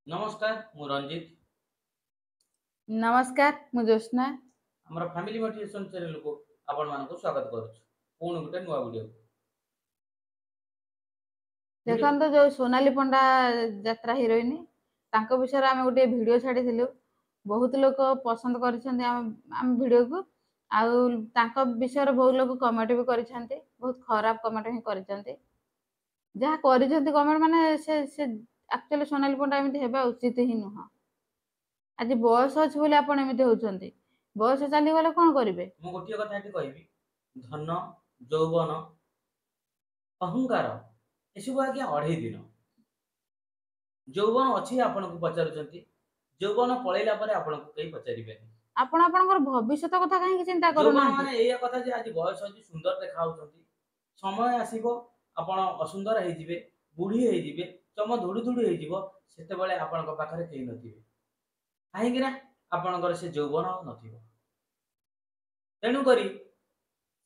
नमस्कार मु रंजित नमस्कार मु ज्योत्स्ना। हमर फैमिली मोटिवेशन चैनल को आपण मानको स्वागत करूछु पूर्ण गुटे नुवा वीडियो वीडियो देखो जो सोनाली पंडा यात्रा हिरोइन तांको विषय आम गोटे वीडियो छाड़ी बहुत लोग पसंद कर वीडियो को आउ तांको विषय बहुत लोग कमेंट भी करिसेंती बहुत खराब कमेंट ही करिसेंती जहाँ करिसेंती कमेंट माने से एक्चुअली सोनाली पंडा एमती हेबा उचित ही नुह। आज बयस अछि बोली आपण एमती होउछंती बयस चली गले कोन करिवे। मु गोटिए कथा एठी कहबी धन यौवन अहंकार एसबु आज्ञा अढ़ई दिन यौवन अछि आपण को पचारुचंती यौवन पळैला परे आपण को कई पचारिबे आपण आपनकर भविष्यत कथा काहे चिंता यौवन करूनांती। माने एया कथा जे आज बयस अछि सुंदर देखा होउचंती समय आसीबो आपण असुंदर हे जिवे बुढ़ी हे जिवे चम धुडु धुडु हे जिवो सेते बेले आपण को पाखरे केई नथिबे काहेकि ना आपणकर से यौवन नथिबो तेणु करी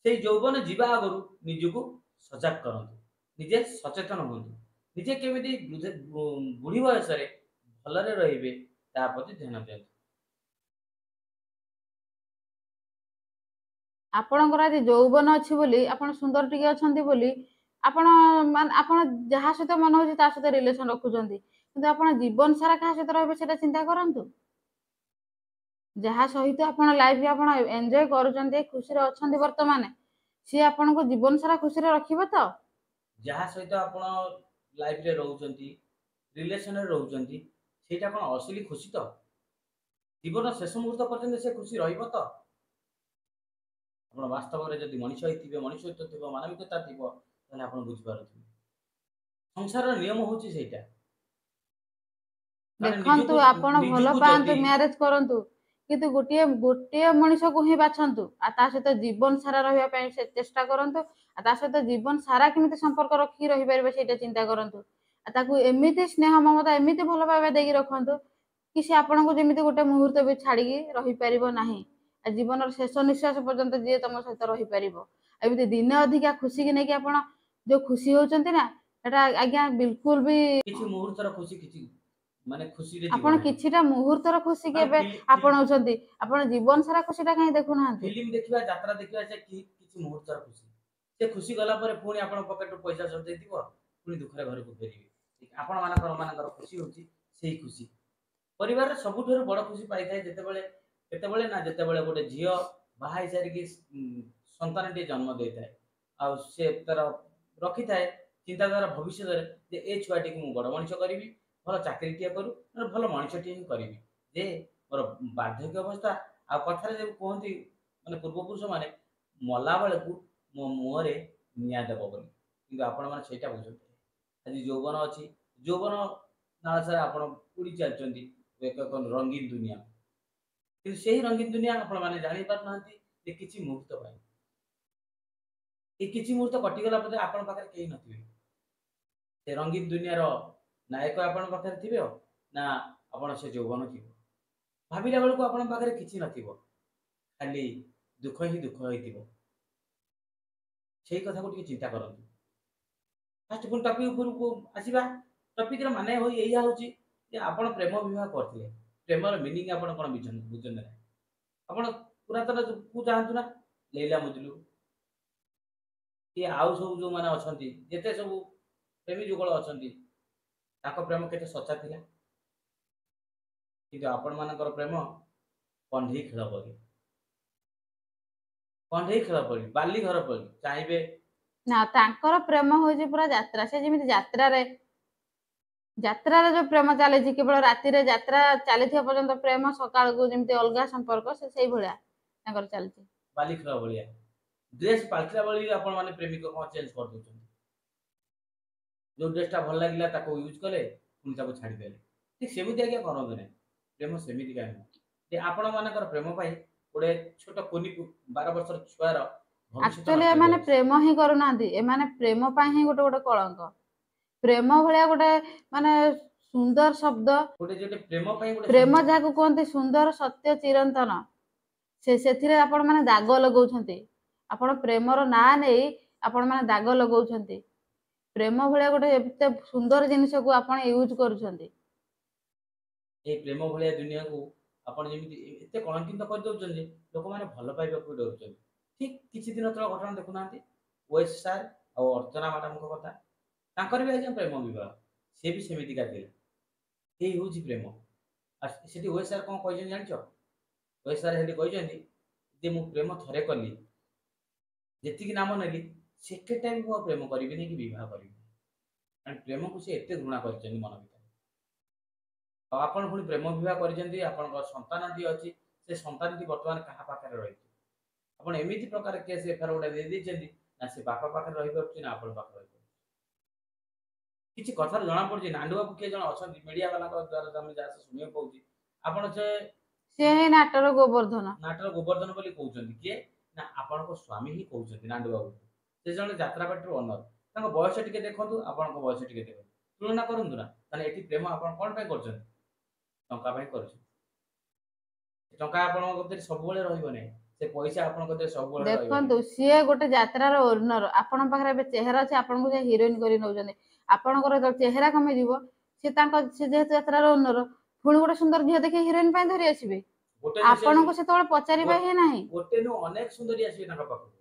से यौवन जीवा आगु निजको सजग करंतु निजे सचेतन होंतु निजे केमिति बुढ़ी बयस रे भलरे रहिबे ता प्रति ध्यान देंतु। आपणकर आज यौवन अछि बोली आपण सुंदर टिके अछंती बोली आपण आपण जहा सहित मन होची ता सहित रिलेशन रखुचंती किंतु आपण जीवन सारा कहा सहित रहबे सेटा चिंता करंतु जहा सहित आपण लाइफ आपण एन्जॉय करूचंती खुशी रे अछंती वर्तमान सी आपण को जीवन सारा खुशी रे रखिबो तो जहा सहित आपण लाइफ रे रहउचंती रिलेशन रे रहउचंती सेटा कोन असली खुशी तो जीवन शेष मुहूर्त पर्यंत से खुशी रहिबो तो आपण वास्तव रे जदि मनुष्य हिथिबे मनुष्यत्व थिबो मानविकता थिबो तने आपण बुझि पारुथिबे संसार रो नियम होची सेटा माने देखंतु आपण भलो निजुकु पांतु जदि मैरिज करंतु किंतु गोटे गोटे मनुष्य को ही बाछंतु आ ता सहित जीवन सारा रहिबा पय से चेष्टा करंतु आ ता सहित जीवन सारा केमिति संपर्क रखि रहि परबे सेटा चिंता करंतु आ ताकू एमिति स्नेह ममता एमिति भलो भाबे देगी रखंतु कि से आपण को जेमिति गोटे मुहूर्त भी छाड़ी रहि परिबो नाही आ जीवन शेष निश्वास पर्यंत जे तम सहित रहि परिबो एमिति दिन अधिका खुशी कि नै कि आपण जो खुशी होचंती ना एटा आज्ञा बिल्कुल भी किछि मुहूर्त रो खुशी किछि माने खुशी रे आपण जीवन है किछिटा मुहूर्तर खुशी माने केबे आपणाउछंती आपण जीवन सारा खुशीटा काहे देखु नाहंती। फिल्म देखिबा यात्रा देखिबा से किछि मुहूर्त रो खुशी से खुशी गला परे पुणी आपण पॉकेट रो पैसा सब देथिबो पुणी दुख रे घर को फेरिबे आपण मानकर खुशी होची सेही खुशी परिवार रे सबुठर बड़ खुशी पाई थाए जेतेबेले ना जेतेबेले गोटे झियो बाहाई सारी की संतान टे जन्म देता है आ से तर रखी थाए चिंताधारा भविष्य जे ए छुआटी को मु बड़ मनुष्य करिवि भल चाकरी टिया करू भल मनुष्य टिया करिवि जे मोर बार्धक्य अवस्था आ कथा रे कहंती माने पूर्व पुरुष माने मला बेले को मो मुहरे निया देबो बोली किंतु आपण माने सेटा बुझते आज यौवन अछि यौवन नाळ सारा आपण उड़ी चलचंती एक रंगीन दुनिया किंतु सेही रंगीन दुनिया आपण माने जानि पार नाहंती जे किछि मुहूर्त पाई ए किछि मुहूर्त कटिगला परे आपण पाखरे केही नथिबे से रंगीन दुनिया रो नायक आपण पाखरे थिबे ना आपण से यौवन थिबो भाबिला बेलको आपण पाखरे किछि नथिबो खाली दुख ही दुख होइथिबो सेही कथा को टिके चिंता करंतु फास्ट पुन टॉपिक ऊपर को आसीबा टॉपिक रे माने होई एया होची जे आपण प्रेम विवाह करथिले प्रेमर मीनिंग आपण कोन बुझन ना आपण पुरातन को जानतु ना लैला मजनू कि आउ सब जो माने अछंती जेते सब प्रेमी जुगल अछंती ताको प्रेम केते सच्चा थिला किंतु आपण मानकर प्रेम कंढई खेल पड़ी बाली घर पड़ी चाहिए ना तांकर प्रेम होची पूरा यात्रा से जेमिति यात्रा रे जो प्रेम चले केवल राति रे यात्रा चली पर्यंत प्रेम सकाळ को जेमिति अलगा संपर्क से सही भलिया तांकर चलची बाली खेल भलिया ड्रेस पाल्टिला बळी आपण माने प्रेमिक को चेंज कर दोछन जो ड्रेसटा भल लागिला ताको यूज कले पुनी ताको छाडी देले ठीक सेमिति आज्ञा करन ने प्रेम सेमिति का जे आपण मानकर प्रेम पाई गोटे छोट कोनी 12 वर्षर छुआर भविष्यत एक्चुअली नष्ट एमाने कर प्रेम ही करूनांती एमाने प्रेम पाई ही गोटे गोटे कलंक प्रेम भलिया गोटे माने सुंदर शब्द गोटे जेटे प्रेम पाई गोटे प्रेम जाको कहते सुंदर सत्य चिरंतन से सेथिरे आपण माने दाग लगाउछंती आपण प्रेमर ना नै आपण माने दाग लगाउछंती प्रेम भलिया गोटे एते सुंदर जिनिस को आपण यूज करूछंती এই ପ୍ରେମ ଭଳିଆ ଦୁନିଆକୁ ଆପଣ ଯେମିତି ଏତେ କଳଙ୍କିତ କରିଦେଉଛନ୍ତି ଯେ ଲୋକମାନେ ଭଲ ପାଇବାକୁ ଡରୁଛନ୍ତି। ଠିକ୍ କିଛି ଦିନ ତଳ ଘଟଣା ଦେଖୁନାହାନ୍ତି, ଓଏସ୍ ସାର୍ ଆଉ ଅର୍ଚ୍ଚନା ମ୍ୟାଡ଼ାମଙ୍କ କଥା। ତାଙ୍କର ବି ଆଜ୍ଞା ପ୍ରେମ ବିବାହ, ସିଏ ବି ସେମିତିକା ଥିଲେ। ଏଇ ହେଉଛି ପ୍ରେମ। ଆଉ ସେଠି ଓଏସ୍ ସାର୍ କ'ଣ କହିଛନ୍ତି ଜାଣିଛ? ଓଏସ୍ ସାର୍ ସେଠି କହିଛନ୍ତି ଯେ ମୁଁ ପ୍ରେମ ଥରେ କଲି, ଯେତିକି ନାମ ନେଲି, ସେକେଣ୍ଡ ଟାଇମ୍ ମୁଁ ଆଉ ପ୍ରେମ କରିବିନି କି ବିବାହ କରିବିନି। କାରଣ ପ୍ରେମକୁ ସେ ଏତେ ଘୃଣା କରିଛନ୍ତି ମନ ଭିତରେ। ଆଉ ଆପଣ ପୁଣି ପ୍ରେମ ବିବାହ କରିଛନ୍ତି, ଆପଣଙ୍କର ସନ୍ତାନଟି ଅଛି, ସେ ସନ୍ତାନଟି ବର୍ତ୍ତମାନ କାହା ପାଖରେ ରହିଛି? ଆପଣ ଏମିତି ପ୍ରକାର କେସ୍ ଏଫଆଇଆର ଗୋଟେ ଦେଇଦେଇଛନ୍ତି, ନା ସେ ବାପା ପାଖରେ ରହିପାରୁଛି ନା ଆପଣ ପାଖରେ ରହିପାରୁଛି। କିଛି କଥାରୁ ଜଣାପଡୁଛି ନାଣ୍ଡୁ ବାବୁ କିଏ ଜଣେ ଅଛନ୍ତି ମିଡିଆ ବାଲାଙ୍କ ଦ୍ୱାରା ଆମେ ଯାହା ଶୁଣିବାକୁ ପାଉଛି, ଆପଣ ସେ ସେ ହିଁ ନାଟର ଗୋବର୍ଦ୍ଧନ। ନାଟର ଗୋବର୍ଦ୍ଧନ ବୋଲି କହୁଛନ୍ତି। କିଏ? ନା ଆପଣଙ୍କ ସ୍ୱାମୀ ହିଁ କହୁଛନ୍ତି ନାଣ୍ଡୁ ବାବୁ। ସେ ଜଣେ ଯାତ୍ରାପାଟିର ଓନର। ତାଙ୍କ ବୟସ ଟିକେ ଦେଖନ୍ତୁ, ଆପଣଙ୍କ ବୟସ ଟିକେ ଦେଖନ୍ତୁ, ତୁଳନା କରନ୍ତୁ ନା। ତାହେଲେ ଏଠି ପ୍ରେମ ଆପଣ କ'ଣ ପାଇଁ କରୁଛନ୍ତି? ଟଙ୍କା ପାଇଁ କରୁଛନ୍ତି। ଟଙ୍କା ଆପଣଙ୍କ କତିରେ ସବୁବେଳେ ରହିବ ନାହିଁ, ସେ ପଇସା ଆପଣଙ୍କ କତିରେ ସବୁବେଳେ ରହିବ ନାହିଁ। ଦେଖନ୍ତୁ, ସିଏ ଗୋଟେ ଯାତ୍ରାର ଓନର। ଆପଣଙ୍କ ପାଖରେ ଏବେ ଚେହେରା ଅଛି, ଆପଣଙ୍କୁ ସେ ହିରୋଇନ କରି ନଉଛନ୍ତି। ଆପଣଙ୍କର ଯେତେବେଳେ ଚେହେରା କମିଯିବ, ସେ ଯେହେତୁ ଯାତ୍ରାର ଓନର, ପୁଣି ଗୋଟେ ସୁନ୍ଦର ଝିଅ ଦେଖି ହିରୋଇନ ପାଇଁ ଧରି ଆସିବେ। ଗୋଟେ ନୁହେଁ, ଆପଣଙ୍କୁ ସେତେବେଳେ ପଚାରିବା ହିଁ ନାହିଁ। ଗୋଟେ ନୁହଁ, ଅନେକ ସୁନ୍ଦରୀ ଆସିବେ ତାଙ୍କ ପାଖକୁ।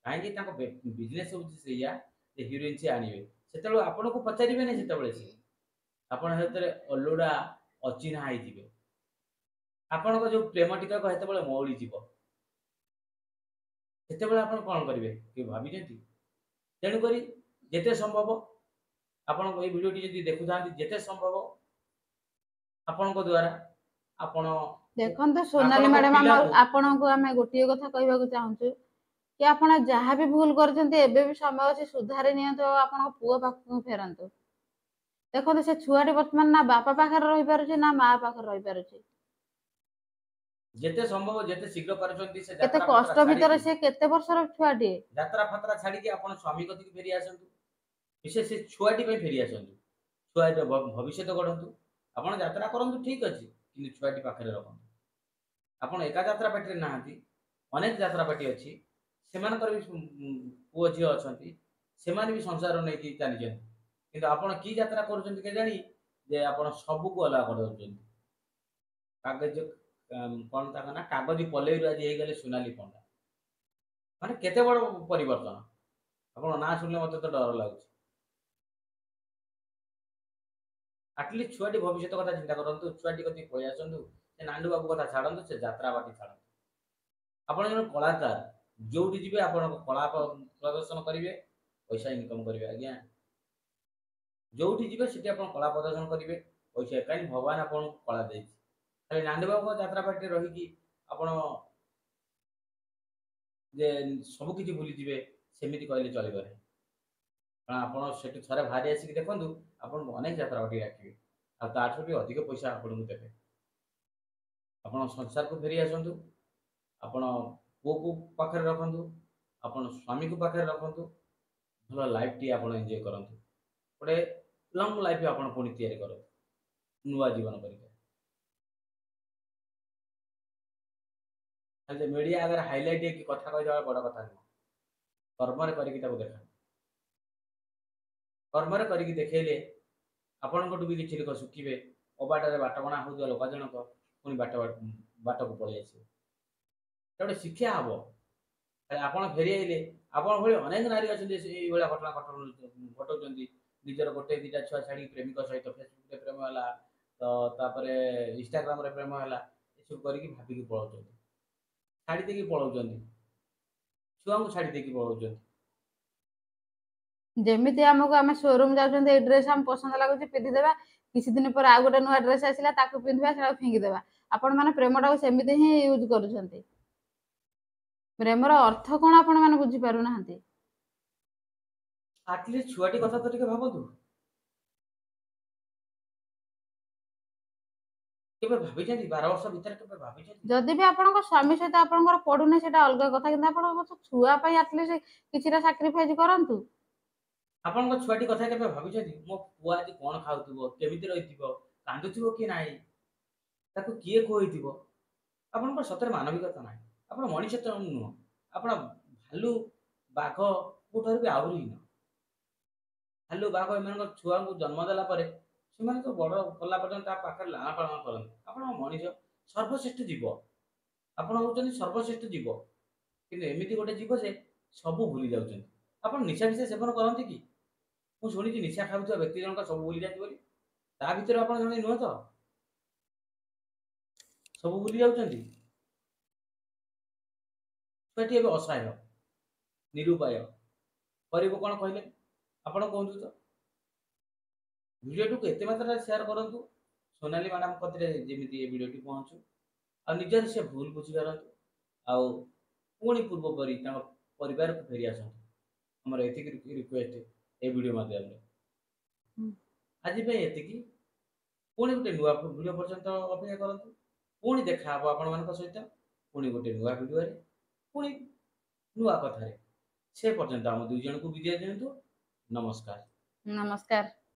କାହିଁକି? ତାଙ୍କ ବିଜନେସ୍ ହେଉଛି ସେଇଆ ଯେ ହିରୋଇନ ସେ ଆଣିବେ। ସେତେବେଳେ ଆପଣଙ୍କୁ ପଚାରିବେନି। ସେତେବେଳେ ସେ ଆପଣ ସେଥିରେ ଅଲୋଡା ଅଚିହ୍ନା ହେଇଯିବେ। ଆପଣଙ୍କ ଯୋଉ ପ୍ରେମ ଟିକକ ସେତେବେଳେ ମଉଳିଯିବ। ସେତେବେଳେ ଆପଣ କ'ଣ କରିବେ କେବେ ଭାବିଛନ୍ତି? ତେଣୁକରି ଯେତେ ସମ୍ଭବ ଆପଣ ଏଇ ଭିଡ଼ିଓଟି ଯଦି ଦେଖୁଥାନ୍ତି, ଯେତେ ସମ୍ଭବ ଆପଣଙ୍କ ଦ୍ୱାରା ଆପଣ ଦେଖନ୍ତୁ ସୋନାଲି ଆପଣଙ୍କ ମ୍ୟାଡାମ, ପିଲାକୁ ଆପଣଙ୍କୁ ଆମେ ଗୋଟିଏ କଥା କହିବାକୁ ଚାହୁଁଛୁ କି ଆପଣ ଯାହା ବି ଭୁଲ କରିଛନ୍ତି, ଏବେ ବି ସମୟ ଅଛି, ସୁଧାରି ନିଅନ୍ତୁ ଆଉ ଆପଣଙ୍କ ପୁଅ ପାଖକୁ ଫେରନ୍ତୁ। ଦେଖନ୍ତୁ, ସେ ଛୁଆଟି ବର୍ତ୍ତମାନ ନା ବାପା ପାଖରେ ରହିପାରୁଛି ନା ମା ପାଖରେ ରହିପାରୁଛି। ଯେତେ ସମ୍ଭବ ଯେତେ ଶୀଘ୍ର ପାରୁଛନ୍ତି ସେ କେତେ ଯାତ୍ରା ଫାତ୍ରା କଷ୍ଟ ଭିତରେ, ଛାଡ଼ିକି, ସେ କେତେ ବର୍ଷର ଛୁଆଟିଏ। ଯାତ୍ରା ଫାତ୍ରା ଛାଡ଼ିକି ଆପଣ ସ୍ୱାମୀ କତିକି ଫେରି ଆସନ୍ତୁ। ବିଶେଷ ସେ ଛୁଆଟି ପାଇଁ ଫେରି ଆସନ୍ତୁ। ଛୁଆଟିର ଭବିଷ୍ୟତ ଗଢ଼ନ୍ତୁ। ଆପଣ ଯାତ୍ରା କରନ୍ତୁ, ଠିକ୍ ଅଛି, କିନ୍ତୁ ଛୁଆଟି ପାଖରେ ରଖନ୍ତୁ। ଆପଣ ଏକା ଯାତ୍ରା ପାଟିରେ ନାହାନ୍ତି, ଅନେକ ଯାତ୍ରା ପାଟି ଅଛି। ସେମାନଙ୍କର ବି ପୁଅ ଝିଅ ଅଛନ୍ତି, ସେମାନେ ବି ସଂସାର ନେଇକି ଚାଲିଛନ୍ତି। କିନ୍ତୁ ଆପଣ କି ଯାତ୍ରା କରୁଛନ୍ତି କେଜାଣି ଯେ ଆପଣ ସବୁକୁ ଅଲଗା କରିଦେଉଛନ୍ତି। କାଗଜ କ'ଣ ତାଙ୍କ ନା, କାଗଜ ପଲେଇରୁ ଆଜି ହେଇଗଲେ ସୋନାଲି ପଣ୍ଡା। ମାନେ କେତେ ବଡ଼ ପରିବର୍ତ୍ତନ! ଆପଣ ନାଁ ଶୁଣିଲେ ମୋତେ ତ ଡର ଲାଗୁଛି। ଆଟଲିଷ୍ଟ ଛୁଆଟି ଭବିଷ୍ୟତ କଥା ଚିନ୍ତା କରନ୍ତୁ। ଛୁଆଟି କତିକି ପଳେଇ ଆସନ୍ତୁ। ସେ ନାଣ୍ଡୁ ବାବୁ କଥା ଛାଡ଼ନ୍ତୁ, ସେ ଯାତ୍ରା ବାଟି ଛାଡ଼ନ୍ତୁ। ଆପଣ ଜଣେ କଳାକାର, ଯୋଉଠି ଯିବେ ଆପଣଙ୍କ କଳା ପ୍ରଦର୍ଶନ କରିବେ, ପଇସା ଇନକମ୍ କରିବେ। ଆଜ୍ଞା, ଯୋଉଠି ଯିବେ ସେଠି ଆପଣ କଳା ପ୍ରଦର୍ଶନ କରିବେ, ପଇସା। କାହିଁକି? ଭଗବାନ ଆପଣଙ୍କୁ କଳା ଦେଇଛି। ଖାଲି ନାଣ୍ଡୁ ବାବୁଙ୍କ ଯାତ୍ରା ପାଟିରେ ରହିକି ଆପଣ ଯେ ସବୁ କିଛି ଭୁଲିଯିବେ, ସେମିତି କହିଲେ ଚଳିବ ନାହିଁ। କାରଣ ଆପଣ ସେଠୁ ଥରେ ବାହାରି ଆସିକି ଦେଖନ୍ତୁ, ଆପଣଙ୍କୁ ଅନେକ ଯାତ୍ରା ବାଟି ଡାକିବେ, ଆଉ ତାଠୁ ବି ଅଧିକ ପଇସା ଆପଣଙ୍କୁ ଦେବେ। ଆପଣ ସଂସାରକୁ ଫେରି ଆସନ୍ତୁ। ଆପଣ ପୁଅକୁ ପାଖରେ ରଖନ୍ତୁ, ଆପଣ ସ୍ୱାମୀକୁ ପାଖରେ ରଖନ୍ତୁ। ଭଲ ଲାଇଫ୍ଟିଏ ଆପଣ ଏନ୍ଜୟ କରନ୍ତୁ। ଗୋଟେ ଲଙ୍ଗ ଲାଇଫ୍ ଆପଣ ପୁଣି ତିଆରି କରନ୍ତୁ, ନୂଆ ଜୀବନ କରିବେ। ଖାଲି ମିଡ଼ିଆ ଆଗରେ ହାଇଲାଇଟ୍ ହେଇକି କଥା କହିଦେବା ବଡ଼ କଥା ନୁହଁ। କର୍ମରେ କରିକି ତାକୁ ଦେଖାନ୍ତୁ। କର୍ମରେ କରିକି ଦେଖେଇଲେ ଆପଣଙ୍କଠୁ ବି କିଛି ଲୋକ ଶିଖିବେ। ଅବାଟରେ ବାଟବଣା ହେଉଥିବା ଲୋକ ଜଣକ ପୁଣି ବାଟକୁ ପଳେଇ ଆସିବେ। ଏଇଟା ଗୋଟେ ଶିକ୍ଷା ହେବ। ଆପଣ ଫେରି ଆଇଲେ, ଆପଣ ଭଳି ଅନେକ ନାରୀ ଅଛନ୍ତି ଏଇଭଳିଆ ଘଟଣା ଘଟଉଛନ୍ତି। ନିଜର ଗୋଟେ ଦିଟା ଛୁଆ ଛାଡ଼ିକି ପ୍ରେମିକ ସହିତ ଫେସବୁକ୍ରେ ପ୍ରେମ ହେଲା, ତ ତାପରେ ଇନଷ୍ଟାଗ୍ରାମରେ ପ୍ରେମ ହେଲା, ଏସବୁ କରିକି ଭାବିକି ପଳାଉଛନ୍ତି, ଛାଡ଼ି ଦେଇକି ପଳାଉଛନ୍ତି, ଛୁଆଙ୍କୁ ଛାଡ଼ି ଦେଇକି ପଳାଉଛନ୍ତି। ଯେମିତି ଆମକୁ ଆମେ ସୋରୁମ ଯାଉଛନ୍ତି, ଏଇ ଡ୍ରେସ୍ ଆମ ପସନ୍ଦ ଲାଗୁଛି ପିନ୍ଧିଦେବା, କିଛି ଦିନ ପରେ ଆଉ ଗୋଟେ ନୂଆ ଡ୍ରେସ୍ ଆସିଲା, ତାକୁ ପିନ୍ଧିବା, ସେଟାକୁ ଫିଙ୍ଗିଦେବା। ଆପଣ ମାନେ ପ୍ରେମଟାକୁ ସେମିତି ହିଁ ୟୁଜ୍ କରୁଛନ୍ତି। ପ୍ରେମର ଅର୍ଥ କ'ଣ ଆପଣ ମାନେ ବୁଝିପାରୁନାହାନ୍ତି। ଆଟଲିଷ୍ଟ ଛୁଆଟି କଥା ତ ଟିକେ ଭାବନ୍ତୁ। କେବେ ଭାବିଛନ୍ତି 12 ବର୍ଷ ଭିତରେ କେବେ ଭାବିଛନ୍ତି? ଯଦି ବି ଆପଣଙ୍କ ସ୍ୱାମୀ ସହିତ ଆପଣଙ୍କର ପଡୁନି, ସେଟା ଅଲଗା କଥା, କିନ୍ତୁ ଆପଣଙ୍କ ଛୁଆ ପାଇଁ ଆଟଲିଷ୍ଟ କିଛିଟା ସାକ୍ରିଫାଇସ୍ କରନ୍ତୁ। ଆପଣଙ୍କ ଛୁଆଟି କଥା କେବେ ଭାବିଛନ୍ତି? ମୋ ପୁଅ ଆଜି କ'ଣ ଖାଉଥିବ, କେମିତି ରହିଥିବ, କାନ୍ଦୁଥିବ କି ନାହିଁ, ତାକୁ କିଏ ଖୋଇଥିବ? ଆପଣଙ୍କର ସତରେ ମାନବିକତା ନାହିଁ। ଆପଣ ମଣିଷ ତ ନୁହଁ, ଆପଣ ଭାଲୁ, ବାଘ କୋଉଠାରୁ ବି ଆହୁରି ହୀନ। ଭାଲୁ, ବାଘ ଏମାନଙ୍କ ଛୁଆଙ୍କୁ ଜନ୍ମ ଦେଲା ପରେ ସେମାନେ ତ ବଡ଼ କଲା ପର୍ଯ୍ୟନ୍ତ ତା ପାଖରେ ଲାଳନ ପାଳନ କରନ୍ତି। ଆପଣ ମଣିଷ ସର୍ବଶ୍ରେଷ୍ଠ ଜୀବ। ଆପଣ ହେଉଛନ୍ତି ସର୍ବଶ୍ରେଷ୍ଠ ଜୀବ। କିନ୍ତୁ ଏମିତି ଗୋଟେ ଜୀବ ଯେ ସବୁ ଭୁଲି ଯାଉଛନ୍ତି। ଆପଣ ନିଶା ଫିସା ସେବନ କରନ୍ତି କି? ମୁଁ ଶୁଣିଛି ନିଶା ଖାଉଥିବା ବ୍ୟକ୍ତି ଜଣକ ସବୁ ଭୁଲି ଯାଆନ୍ତି ବୋଲି। ତା ଭିତରେ ଆପଣ ଜଣେ ନୁହେଁ ତ? ସବୁ ଭୁଲି ଯାଉଛନ୍ତି। ଛୁଆଟି ଏବେ ଅସହାୟ, ନିରୁପାୟ। କରିବ କ'ଣ କହିଲେ? ଆପଣ କୁହନ୍ତୁ ତ? ଭିଡ଼ିଓଟିକୁ ଏତେ ମାତ୍ରାରେ ସେୟାର କରନ୍ତୁ, ସୋନାଲି ମ୍ୟାଡ଼ାମ କତିରେ ଯେମିତି ଏ ଭିଡ଼ିଓଟି ପହଞ୍ଚୁ, ଆଉ ନିଜର ସେ ଭୁଲ ବୁଝିପାରନ୍ତୁ, ଆଉ ପୁଣି ପୂର୍ବ ପରି ତାଙ୍କ ପରିବାରକୁ ଫେରି ଆସନ୍ତୁ। ଆମର ଏତିକି ରିକ୍ୱେଷ୍ଟ ଏ ଭିଡ଼ିଓ ମାଧ୍ୟମରେ। ଆଜି ପାଇଁ ଏତିକି। ପୁଣି ଗୋଟେ ନୂଆ ଭିଡ଼ିଓ ପର୍ଯ୍ୟନ୍ତ ଅପେକ୍ଷା କରନ୍ତୁ। ପୁଣି ଦେଖା ହେବ ଆପଣମାନଙ୍କ ସହିତ ପୁଣି ଗୋଟେ ନୂଆ ଭିଡ଼ିଓରେ, ପୁଣି ନୂଆ କଥାରେ। ସେ ପର୍ଯ୍ୟନ୍ତ ଆମ ଦୁଇ ଜଣଙ୍କୁ ବିଦାୟ ଦିଅନ୍ତୁ। ନମସ୍କାର। ନମସ୍କାର।